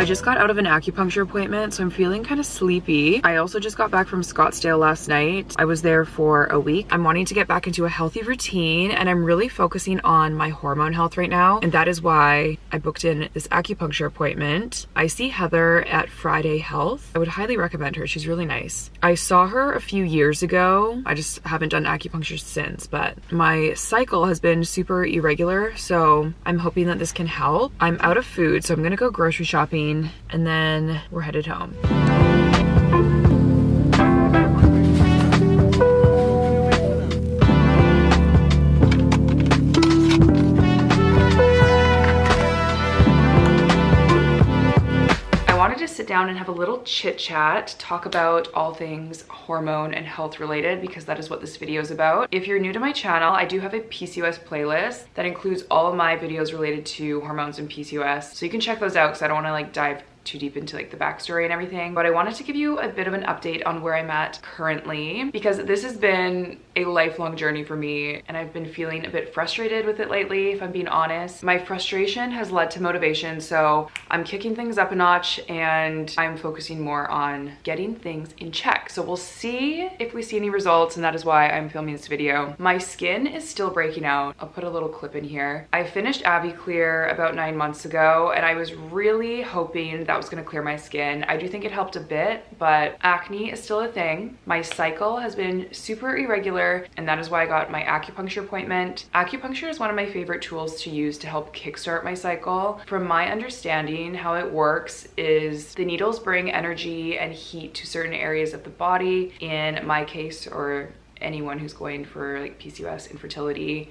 I just got out of an acupuncture appointment, so I'm feeling kind of sleepy. I also just got back from Scottsdale last night. I was there for a week. I'm wanting to get back into a healthy routine, and I'm really focusing on my hormone health right now, and that is why I booked in this acupuncture appointment. I see Heather at Friday Health. I would highly recommend her. She's really nice. I saw her a few years ago. I just haven't done acupuncture since, but my cycle has been super irregular, so I'm hoping that this can help. I'm out of food, so I'm gonna go grocery shopping, and then we're headed home. Sit down and have a little chit chat, talk about all things hormone and health related, because that is what this video is about. If you're new to my channel, I do have a PCOS playlist that includes all of my videos related to hormones and PCOS, so you can check those out because I don't want to like dive too deep into like the backstory and everything, but I wanted to give you a bit of an update on where I'm at currently, because this has been a lifelong journey for me and I've been feeling a bit frustrated with it lately, if I'm being honest. My frustration has led to motivation, so I'm kicking things up a notch and I'm focusing more on getting things in check. So we'll see if we see any results, and that is why I'm filming this video. My skin is still breaking out. I'll put a little clip in here. I finished AviClear about 9 months ago and I was really hoping that was going to clear my skin. I do think it helped a bit, but acne is still a thing. My cycle has been super irregular, and that is why I got my acupuncture appointment. Acupuncture is one of my favorite tools to use to help kickstart my cycle. From my understanding, how it works is the needles bring energy and heat to certain areas of the body. In my case, or anyone who's going for like PCOS, infertility,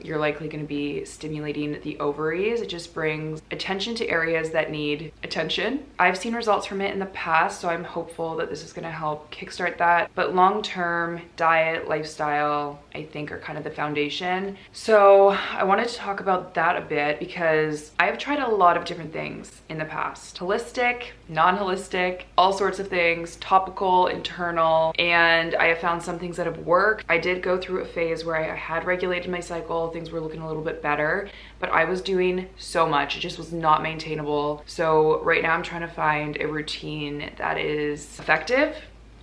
you're likely going to be stimulating the ovaries. It just brings attention to areas that need attention. I've seen results from it in the past, so I'm hopeful that this is going to help kickstart that. But long-term diet, lifestyle, I think are kind of the foundation. So I wanted to talk about that a bit because I've tried a lot of different things in the past. Holistic, non-holistic, all sorts of things, topical, internal, and I have found some things that have worked. I did go through a phase where I had regulated my cycle, things were looking a little bit better, but I was doing so much, it just was not maintainable. So right now I'm trying to find a routine that is effective,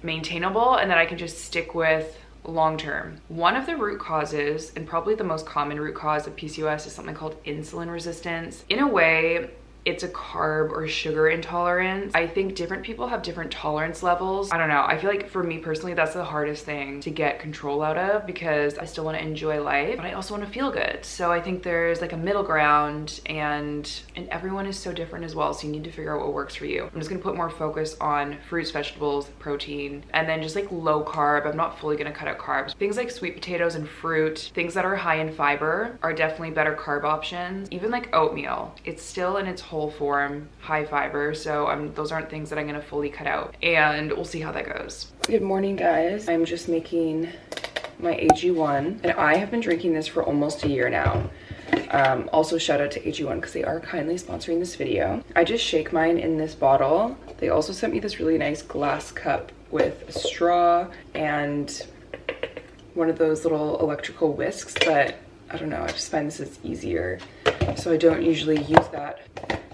maintainable, and that I can just stick with long term. One of the root causes, and probably the most common root cause of PCOS, is something called insulin resistance. In a way, it's a carb or sugar intolerance. I think different people have different tolerance levels. I don't know. I feel like for me personally, that's the hardest thing to get control out of, because I still want to enjoy life, but I also want to feel good. So I think there's like a middle ground, and everyone is so different as well. So you need to figure out what works for you. I'm just going to put more focus on fruits, vegetables, protein, and then just like low carb. I'm not fully going to cut out carbs. Things like sweet potatoes and fruit, things that are high in fiber, are definitely better carb options. Even like oatmeal, it's still in its whole form high fiber, so those aren't things that I'm gonna fully cut out, and we'll see how that goes. Good morning, guys. I'm just making my AG1, and I have been drinking this for almost a year now. Also shout out to AG1 because they are kindly sponsoring this video. I just shake mine in this bottle. They also sent me this really nice glass cup with a straw and one of those little electrical whisks, but I don't know, I just find this is easier, so I don't usually use that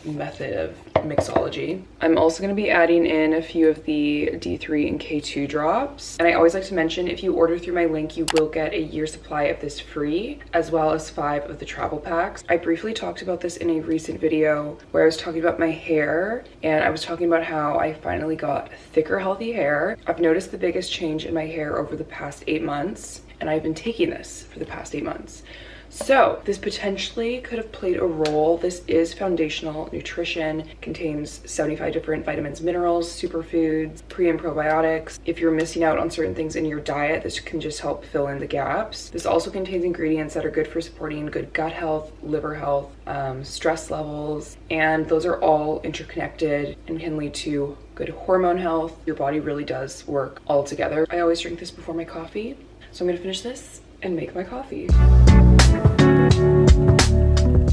method of mixology. I'm also going to be adding in a few of the D3 and K2 drops, and I always like to mention, if you order through my link, you will get a year supply of this free, as well as 5 of the travel packs. I briefly talked about this in a recent video where I was talking about my hair, and I was talking about how I finally got thicker, healthy hair. I've noticed the biggest change in my hair over the past 8 months, and I've been taking this for the past 8 months. So this potentially could have played a role. This is foundational nutrition, contains 75 different vitamins, minerals, superfoods, pre and probiotics. If you're missing out on certain things in your diet, this can just help fill in the gaps. This also contains ingredients that are good for supporting good gut health, liver health, stress levels, and those are all interconnected and can lead to good hormone health. Your body really does work all together. I always drink this before my coffee, so I'm gonna finish this and make my coffee.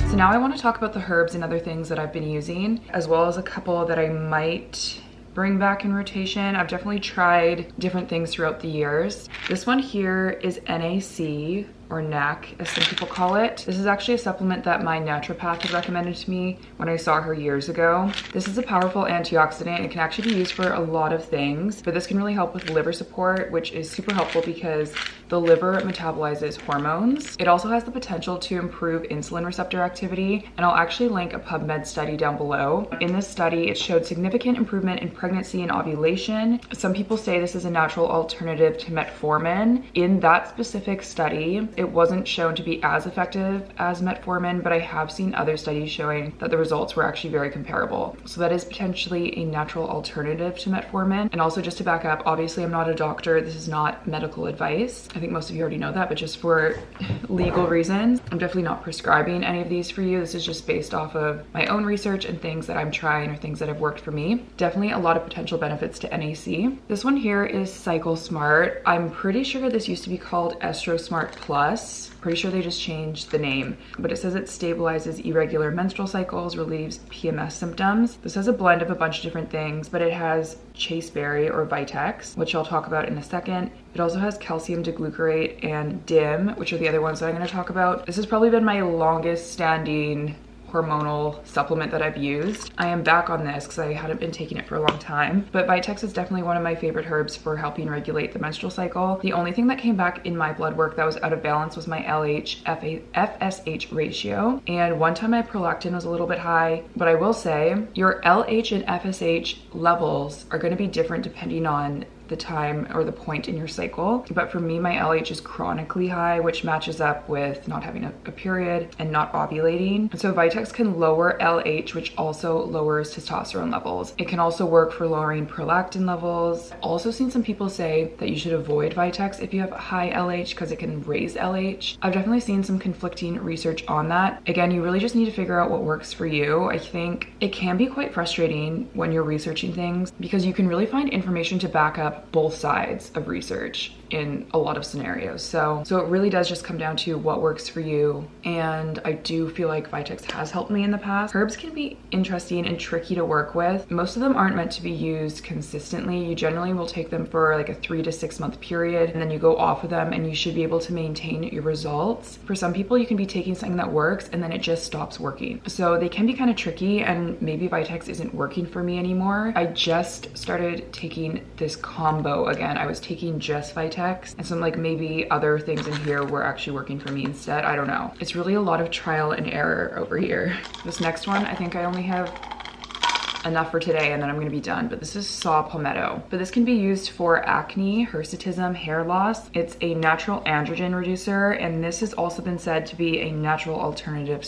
So now I want to talk about the herbs and other things that I've been using, as well as a couple that I might bring back in rotation. I've definitely tried different things throughout the years. This one here is NAC, or NAC as some people call it. This is actually a supplement that my naturopath had recommended to me when I saw her years ago. This is a powerful antioxidant. It can actually be used for a lot of things, but this can really help with liver support, which is super helpful because the liver metabolizes hormones. It also has the potential to improve insulin receptor activity, and I'll actually link a PubMed study down below. In this study, it showed significant improvement in pregnancy and ovulation. Some people say this is a natural alternative to metformin. In that specific study, it wasn't shown to be as effective as metformin, but I have seen other studies showing that the results were actually very comparable. So that is potentially a natural alternative to metformin. And also, just to back up, obviously I'm not a doctor. This is not medical advice. I think most of you already know that, but just for legal reasons, I'm definitely not prescribing any of these for you. This is just based off of my own research and things that I'm trying or things that have worked for me. Definitely a lot of potential benefits to NAC. This one here is Cycle Smart. I'm pretty sure this used to be called Estro Smart Plus. Pretty sure they just changed the name, but it says it stabilizes irregular menstrual cycles, relieves PMS symptoms. This has a blend of a bunch of different things, but it has chaseberry or Vitex, which I'll talk about in a second. It also has calcium diglucarate and DIM, which are the other ones that I'm going to talk about. This has probably been my longest standing hormonal supplement that I've used. I am back on this because I hadn't been taking it for a long time, but Vitex is definitely one of my favorite herbs for helping regulate the menstrual cycle. The only thing that came back in my blood work that was out of balance was my LH FSH ratio, and one time my prolactin was a little bit high, but I will say your LH and FSH levels are going to be different depending on the time or the point in your cycle. But for me, my LH is chronically high, which matches up with not having a period and not ovulating. And so Vitex can lower LH, which also lowers testosterone levels. It can also work for lowering prolactin levels. I've also seen some people say that you should avoid Vitex if you have high LH because it can raise LH. I've definitely seen some conflicting research on that. Again, you really just need to figure out what works for you. I think it can be quite frustrating when you're researching things because you can really find information to back up both sides of research in a lot of scenarios. So it really does just come down to what works for you. And I do feel like Vitex has helped me in the past. Herbs can be interesting and tricky to work with. Most of them aren't meant to be used consistently. You generally will take them for like a 3 to 6 month period, and then you go off of them and you should be able to maintain your results. For some people, you can be taking something that works and then it just stops working. So they can be kind of tricky, and maybe Vitex isn't working for me anymore. I just started taking this combo again. I was taking just Vitex and some like maybe other things in here were actually working for me instead. I don't know. It's really a lot of trial and error over here. This next one, I think I only have enough for today and then I'm gonna be done, but this is saw palmetto. But this can be used for acne, hirsutism, hair loss. It's a natural androgen reducer, and this has also been said to be a natural alternative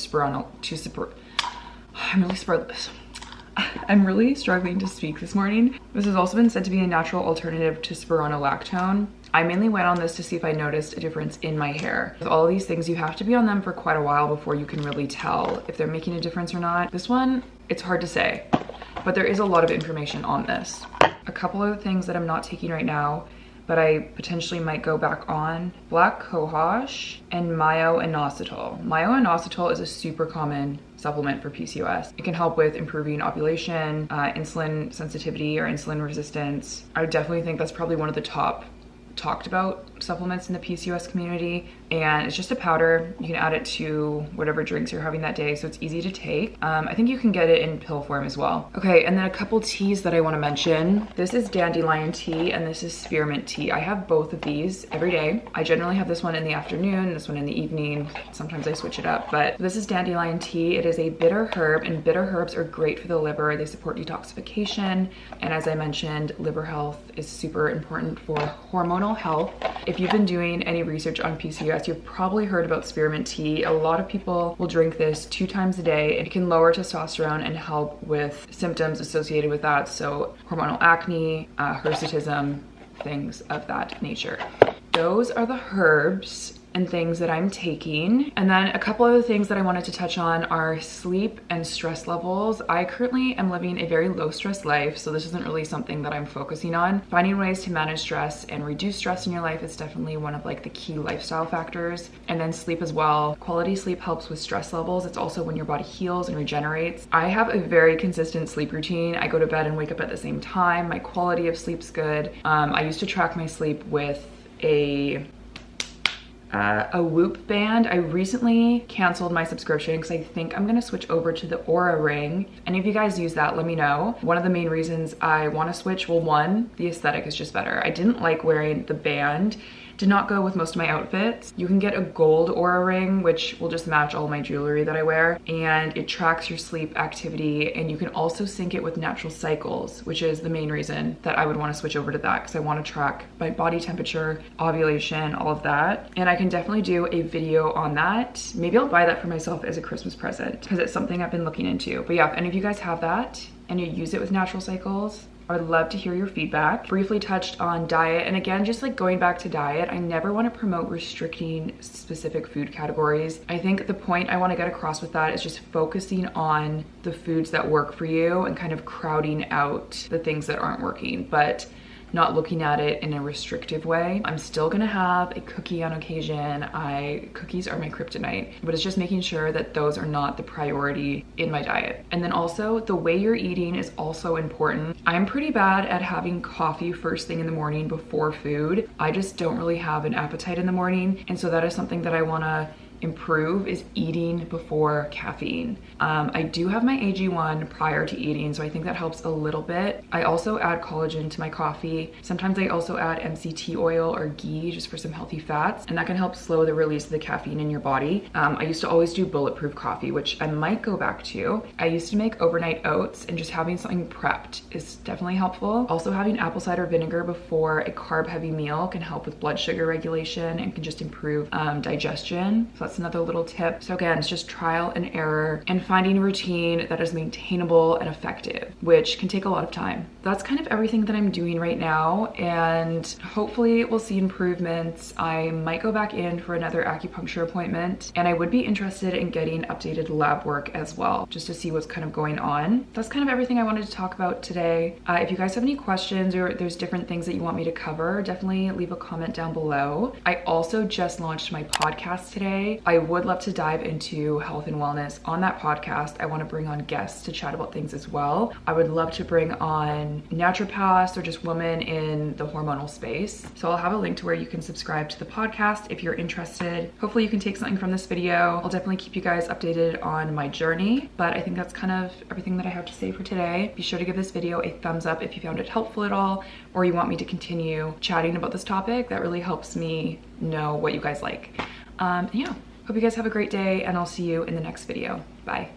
I'm really struggling to speak this morning. This has also been said to be a natural alternative to spironolactone. I mainly went on this to see if I noticed a difference in my hair. With all of these things, you have to be on them for quite a while before you can really tell if they're making a difference or not. This one, it's hard to say, but there is a lot of information on this. A couple of things that I'm not taking right now, but I potentially might go back on: black cohosh and myo-inositol. Myo-inositol is a super common supplement for PCOS. It can help with improving ovulation, insulin sensitivity or insulin resistance. I definitely think that's probably one of the top talked about supplements in the PCOS community, and it's just a powder. You can add it to whatever drinks you're having that day, so it's easy to take. I think you can get it in pill form as well. Okay, and then a couple teas that I want to mention. This is dandelion tea and this is spearmint tea. I have both of these every day. I generally have this one in the afternoon, this one in the evening. Sometimes I switch it up, but this is dandelion tea. It is a bitter herb, and bitter herbs are great for the liver. They support detoxification, and as I mentioned, liver health is super important for hormonal health. If you've been doing any research on PCOS, you've probably heard about spearmint tea. A lot of people will drink this 2 times a day. It can lower testosterone and help with symptoms associated with that, so hormonal acne, hirsutism, things of that nature. Those are the herbs and things that I'm taking. And then a couple other things that I wanted to touch on are sleep and stress levels. I currently am living a very low stress life, so this isn't really something that I'm focusing on. Finding ways to manage stress and reduce stress in your life is definitely one of like the key lifestyle factors. And then sleep as well. Quality sleep helps with stress levels. It's also when your body heals and regenerates. I have a very consistent sleep routine. I go to bed and wake up at the same time. My quality of sleep's good. I used to track my sleep with a Whoop band. I recently canceled my subscription because I think I'm gonna switch over to the Aura ring. Any of you guys use that, let me know. One of the main reasons I want to switch, well, one, the aesthetic is just better. I didn't like wearing the band. Did not go with most of my outfits. You can get a gold Aura ring, which will just match all my jewelry that I wear, and it tracks your sleep activity, and you can also sync it with natural cycles, which is the main reason that I would want to switch over to that, because I want to track my body temperature, ovulation, all of that. And I can definitely do a video on that. Maybe I'll buy that for myself as a Christmas present, because it's something I've been looking into. But yeah, if any of you guys have that and you use it with natural cycles, I would love to hear your feedback. Briefly touched on diet, and again, just like going back to diet, I never want to promote restricting specific food categories. I think the point I want to get across with that is just focusing on the foods that work for you and kind of crowding out the things that aren't working, but not looking at it in a restrictive way. I'm still gonna have a cookie on occasion. Cookies are my kryptonite, but it's just making sure that those are not the priority in my diet. And then also the way you're eating is also important. I'm pretty bad at having coffee first thing in the morning before food. I just don't really have an appetite in the morning. And so that is something that I wanna improve, is eating before caffeine. I do have my AG1 prior to eating, so I think that helps a little bit. I also add collagen to my coffee. Sometimes I also add MCT oil or ghee just for some healthy fats, and that can help slow the release of the caffeine in your body. I used to always do bulletproof coffee, which I might go back to. I used to make overnight oats, and just having something prepped is definitely helpful. Also, having apple cider vinegar before a carb heavy meal can help with blood sugar regulation and can just improve digestion. So that's another little tip. So again, it's just trial and error and finding a routine that is maintainable and effective, which can take a lot of time. That's kind of everything that I'm doing right now, and hopefully we'll see improvements. I might go back in for another acupuncture appointment, and I would be interested in getting updated lab work as well, just to see what's kind of going on. That's kind of everything I wanted to talk about today. If you guys have any questions or there's different things that you want me to cover, definitely leave a comment down below. I also just launched my podcast today. I would love to dive into health and wellness on that podcast. I want to bring on guests to chat about things as well. I would love to bring on naturopaths or just women in the hormonal space. So I'll have a link to where you can subscribe to the podcast if you're interested. Hopefully you can take something from this video. I'll definitely keep you guys updated on my journey, but I think that's kind of everything that I have to say for today. Be sure to give this video a thumbs up if you found it helpful at all, or you want me to continue chatting about this topic. That really helps me know what you guys like. Yeah. Hope you guys have a great day, and I'll see you in the next video. Bye.